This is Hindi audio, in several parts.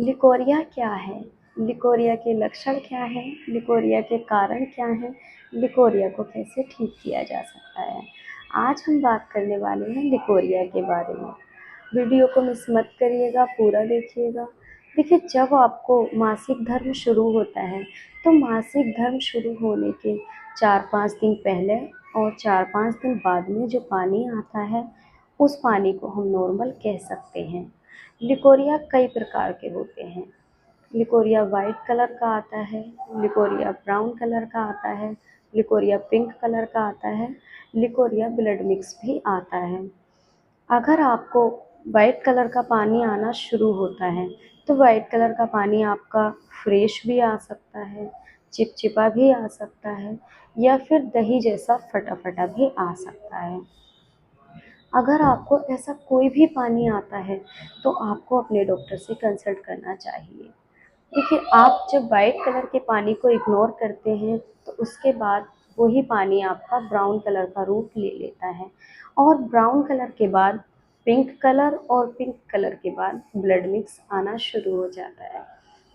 लिकोरिया क्या है? लिकोरिया के लक्षण क्या हैं? लिकोरिया के कारण क्या हैं? लिकोरिया को कैसे ठीक किया जा सकता है? आज हम बात करने वाले हैं लिकोरिया के बारे में। वीडियो को मिस मत करिएगा, पूरा देखिएगा। देखिए, जब आपको मासिक धर्म शुरू होता है तो मासिक धर्म शुरू होने के 4-5 दिन पहले और 4-5 दिन बाद में जो पानी आता है उस पानी को हम नॉर्मल कह सकते हैं। लिकोरिया कई प्रकार के होते हैं। लिकोरिया वाइट कलर का आता है, लिकोरिया ब्राउन कलर का आता है, लिकोरिया पिंक कलर का आता है, लिकोरिया ब्लड मिक्स भी आता है। अगर आपको वाइट कलर का पानी आना शुरू होता है तो वाइट कलर का पानी आपका फ्रेश भी आ सकता है, चिपचिपा भी आ सकता है, या फिर दही जैसा फटा फटा भी आ सकता है। अगर आपको ऐसा कोई भी पानी आता है तो आपको अपने डॉक्टर से कंसल्ट करना चाहिए। देखिए, आप जब वाइट कलर के पानी को इग्नोर करते हैं तो उसके बाद वही पानी आपका ब्राउन कलर का रूप ले लेता है, और ब्राउन कलर के बाद पिंक कलर, और पिंक कलर के बाद ब्लड मिक्स आना शुरू हो जाता है।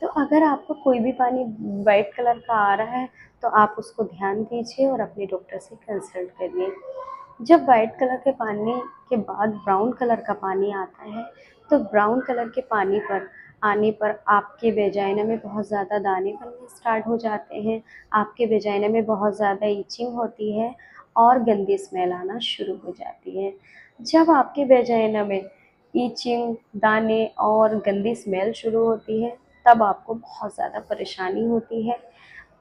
तो अगर आपको कोई भी पानी वाइट कलर का आ रहा है तो आप उसको ध्यान दीजिए और अपने डॉक्टर से कंसल्ट करिए। जब वाइट कलर के पानी के बाद ब्राउन कलर का पानी आता है तो ब्राउन कलर के पानी पर आने पर आपके वेजाइना में बहुत ज़्यादा दाने बनने स्टार्ट हो जाते हैं, आपके वेजाइना में बहुत ज़्यादा ईचिंग होती है और गंदी स्मेल आना शुरू हो जाती है। जब आपके वेजाइना में ईचिंग, दाने और गंदी स्मेल शुरू होती है तब आपको बहुत ज़्यादा परेशानी होती है।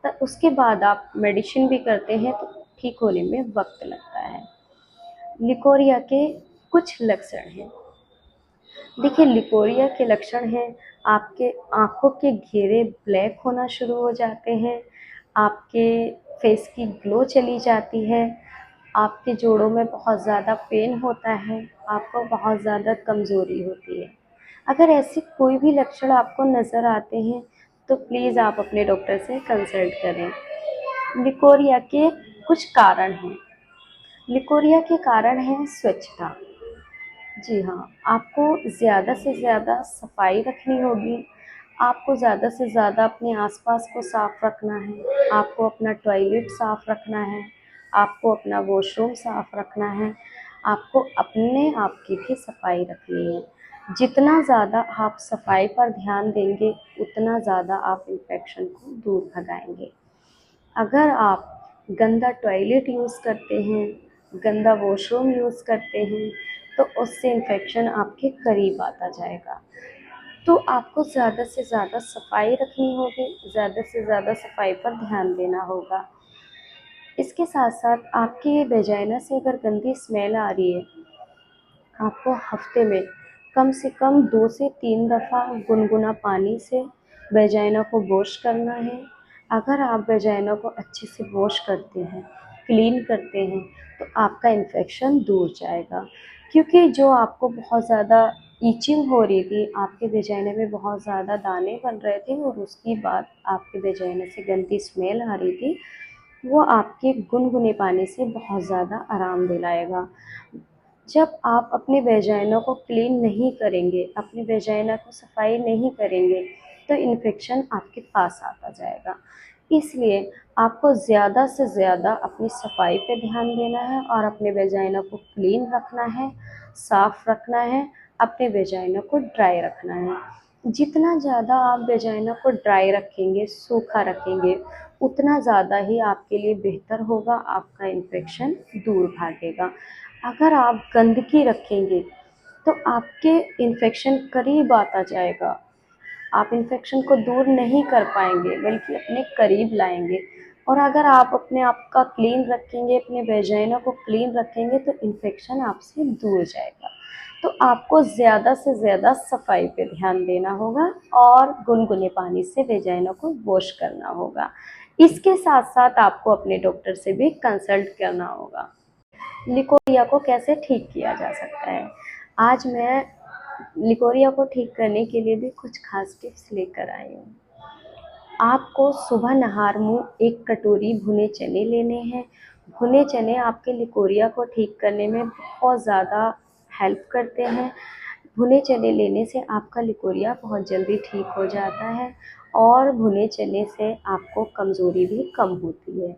तो उसके बाद आप मेडिसिन भी करते हैं तो ठीक होने में वक्त लगता है। लिकोरिया के कुछ लक्षण हैं। देखिए, लिकोरिया के लक्षण हैं, आपके आँखों के घेरे ब्लैक होना शुरू हो जाते हैं, आपके फेस की ग्लो चली जाती है, आपके जोड़ों में बहुत ज़्यादा पेन होता है, आपको बहुत ज़्यादा कमज़ोरी होती है। अगर ऐसे कोई भी लक्षण आपको नज़र आते हैं तो प्लीज़ आप अपने डॉक्टर से कंसल्ट करें। लिकोरिया के कुछ कारण हैं। लिकोरिया के कारण है स्वच्छता। जी हाँ, आपको ज़्यादा से ज़्यादा सफाई रखनी होगी, आपको ज़्यादा से ज़्यादा अपने आसपास को साफ़ रखना है, आपको अपना टॉयलेट साफ़ रखना है, आपको अपना वॉशरूम साफ़ रखना है, आपको अपने आप की भी सफाई रखनी है। जितना ज़्यादा आप सफाई पर ध्यान देंगे उतना ज़्यादा आप इन्फेक्शन को दूर भगाएंगे। अगर आप गंदा टॉयलेट यूज़ करते हैं, गंदा वॉशरूम यूज़ करते हैं तो उससे इन्फेक्शन आपके करीब आता जाएगा। तो आपको ज़्यादा से ज़्यादा सफाई रखनी होगी, ज़्यादा से ज़्यादा सफाई पर ध्यान देना होगा। इसके साथ साथ आपके वेजाइना से अगर गंदी स्मेल आ रही है, आपको हफ्ते में कम से कम 2 से 3 दफ़ा गुनगुना पानी से वेजाइना को वॉश करना है। अगर आप वेजाइना को अच्छे से वॉश करते हैं, क्लीन करते हैं, तो आपका इन्फेक्शन दूर जाएगा। क्योंकि जो आपको बहुत ज़्यादा ईचिंग हो रही थी, आपके वेजाइना में बहुत ज़्यादा दाने बन रहे थे और उसके बाद आपके वेजाइना से गंदी स्मेल आ रही थी, वो आपके गुनगुने पानी से बहुत ज़्यादा आराम दिलाएगा। जब आप अपने वेजाइना को क्लीन नहीं करेंगे, अपनी वेजाइना को सफाई नहीं करेंगे, तो इन्फेक्शन आपके पास आता जाएगा। इसलिए आपको ज़्यादा से ज़्यादा अपनी सफाई पे ध्यान देना है और अपने वेजाइना को क्लीन रखना है, साफ़ रखना है, अपने वेजाइना को ड्राई रखना है। जितना ज़्यादा आप वेजाइना को ड्राई रखेंगे, सूखा रखेंगे, उतना ज़्यादा ही आपके लिए बेहतर होगा, आपका इन्फेक्शन दूर भागेगा। अगर आप गंदगी रखेंगे तो आपके इन्फेक्शन करीब आता जाएगा, आप इन्फेक्शन को दूर नहीं कर पाएंगे बल्कि अपने करीब लाएंगे। और अगर आप अपने आप का क्लीन रखेंगे, अपने वेजाइना को क्लीन रखेंगे, तो इन्फेक्शन आपसे दूर जाएगा। तो आपको ज़्यादा से ज़्यादा सफाई पे ध्यान देना होगा और गुनगुने पानी से वेजाइना को वॉश करना होगा। इसके साथ साथ आपको अपने डॉक्टर से भी कंसल्ट करना होगा। लिकोरिया को कैसे ठीक किया जा सकता है? आज मैं लिकोरिया को ठीक करने के लिए भी कुछ खास टिप्स लेकर आई हूँ। आपको सुबह नहार मुँह 1 कटोरी भुने चने लेने हैं। भुने चने आपके लिकोरिया को ठीक करने में बहुत ज़्यादा हेल्प करते हैं। भुने चने लेने से आपका लिकोरिया बहुत जल्दी ठीक हो जाता है और भुने चने से आपको कमज़ोरी भी कम होती है।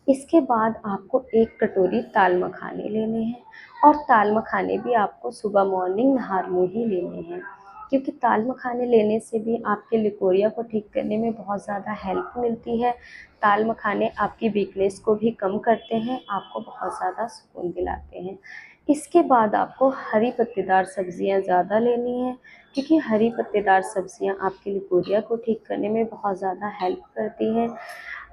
इसके बाद आपको 1 कटोरी दाल मखाने लेने हैं और दाल मखाने भी आपको सुबह मॉर्निंग नहा मुँह ही लेने हैं, क्योंकि दाल मखाने लेने से भी आपके लिकोरिया को ठीक करने में बहुत ज़्यादा हेल्प मिलती है। दाल मखाने आपकी वीकनेस को भी कम करते हैं, आपको बहुत ज़्यादा सुकून दिलाते हैं। इसके बाद आपको हरी पत्तेदार सब्ज़ियाँ ज़्यादा लेनी है, क्योंकि हरी पत्तेदार सब्ज़ियाँ आपके लिकोरिया को ठीक करने में बहुत ज़्यादा हेल्प करती हैं।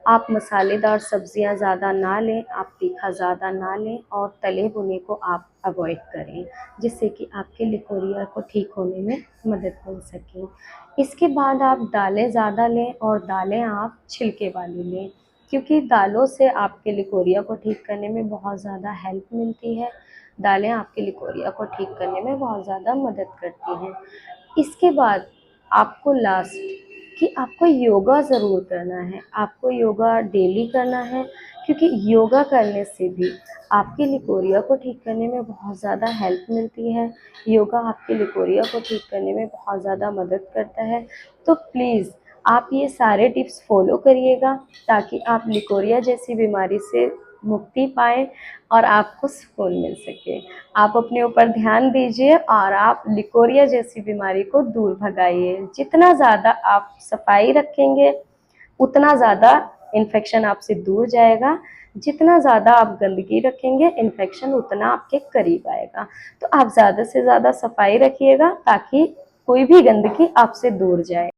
आप मसालेदार सब्ज़ियाँ ज़्यादा ना लें, आप तीखा ज़्यादा ना लें और तले भुने को आप अवॉइड करें, जिससे कि आपके लिकोरिया को ठीक होने में मदद मिल सके। इसके बाद आप दालें ज़्यादा लें और दालें आप छिलके वाली लें, क्योंकि दालों से आपके लिकोरिया को ठीक करने में बहुत ज़्यादा हेल्प मिलती है। दालें आपके लिकोरिया को ठीक करने में बहुत ज़्यादा मदद करती हैं। इसके बाद आपको लास्ट कि आपको योगा ज़रूर करना है, आपको योगा डेली करना है, क्योंकि योगा करने से भी आपकी लिकोरिया को ठीक करने में बहुत ज़्यादा हेल्प मिलती है। योगा आपके लिकोरिया को ठीक करने में बहुत ज़्यादा मदद करता है। तो प्लीज़ आप ये सारे टिप्स फॉलो करिएगा, ताकि आप लिकोरिया जैसी बीमारी से मुक्ति पाएँ और आपको सुकून मिल सके। आप अपने ऊपर ध्यान दीजिए और आप लिकोरिया जैसी बीमारी को दूर भगाइए। जितना ज़्यादा आप सफाई रखेंगे, उतना ज़्यादा इन्फेक्शन आपसे दूर जाएगा। जितना ज़्यादा आप गंदगी रखेंगे, इन्फेक्शन उतना आपके करीब आएगा। तो आप ज़्यादा से ज़्यादा सफाई रखिएगा, ताकि कोई भी गंदगी आपसे दूर जाए।